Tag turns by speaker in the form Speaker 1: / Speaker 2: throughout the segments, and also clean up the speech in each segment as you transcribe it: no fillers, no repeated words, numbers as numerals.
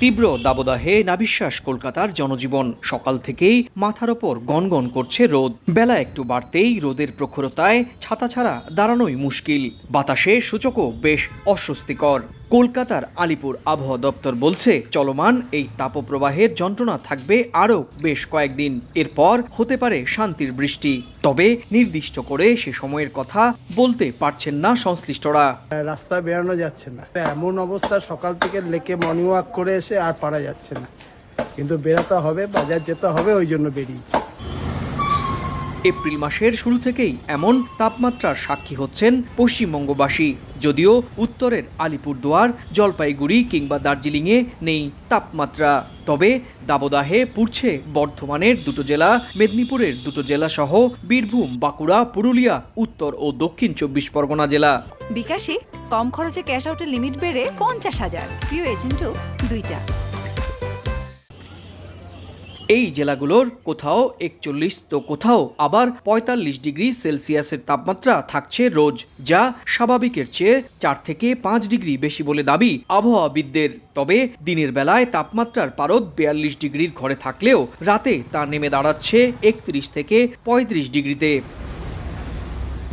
Speaker 1: তীব্র দাবদাহে নাভিশ্বাস কলকাতার জনজীবন। সকাল থেকেই মাথার ওপর গনগন করছে রোদ। বেলা একটু বাড়তেই রোদের প্রখরতায় ছাতা ছাড়া দাঁড়ানোই মুশকিল। বাতাসে সূচকও বেশ অস্বস্তিকর। কলকাতার আলিপুর আবহাওয়া দপ্তর বলছে, চলমান এই তাপপ্রবাহের যন্ত্রণা থাকবে আরও বেশ কয়েকদিন। এরপর হতে পারে শান্তির বৃষ্টি। তবে নির্দিষ্ট করে সে সময়ের কথা বলতে পারছেন না সংশ্লিষ্টরা।
Speaker 2: রাস্তায় বেরানো যাচ্ছে না, এমন অবস্থা সকাল থেকে লেকে মর্নিং ওয়াক করে এসে আর পারা যাচ্ছে না, কিন্তু বেরোতে হবে, বাজার যেতে হবে, ওই জন্য বেরিয়েছি।
Speaker 1: এপ্রিল মাসের শুরু থেকেই এমন তাপমাত্রার সাক্ষী হচ্ছেন পশ্চিমবঙ্গবাসী। যদিও উত্তরের আলিপুরদুয়ার, জলপাইগুড়ি কিংবা দার্জিলিংয়ে নেই তাপমাত্রা, তবে দাবদাহে পুড়ছে বর্ধমানের দুটো জেলা, মেদিনীপুরের দুটো জেলা সহ বীরভূম, বাঁকুড়া, পুরুলিয়া, উত্তর ও দক্ষিণ 24 পরগনা জেলা।
Speaker 3: বিকাশে কম খরচে ক্যাশ আউটের লিমিট বেড়ে 50,000। প্রিয় এজেন্টও 2টা।
Speaker 1: এই জেলাগুলোর কোথাও 41 তো কোথাও আবার 45 ডিগ্রি সেলসিয়াসের তাপমাত্রা থাকছে রোজ, যা স্বাভাবিকের চেয়ে 4 থেকে 5 ডিগ্রি বেশি বলে দাবি আবহাওয়াবিদদের। তবে দিনের বেলায় তাপমাত্রার পারদ 42 ডিগ্রির ঘরে থাকলেও রাতে তা নেমে দাঁড়াচ্ছে 31 থেকে 35 ডিগ্রিতে।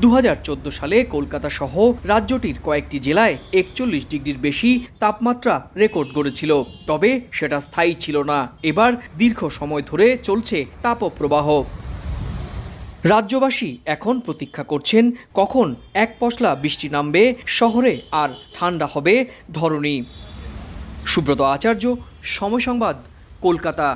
Speaker 1: 2014 সালে কলকাতা সহ রাজ্যটির কয়েকটি জেলায় 41 ডিগ্রির বেশি তাপমাত্রা রেকর্ড করেছিল, তবে সেটা স্থায়ী ছিল না। এবার দীর্ঘ সময় ধরে চলছে তাপপ্রবাহ। রাজ্যবাসী এখন প্রতীক্ষা করছেন কখন এক পশলা বৃষ্টি নামবে শহরে আর ঠান্ডা হবে ধরণী। সুব্রত আচার্য, সময় সংবাদ, কলকাতা।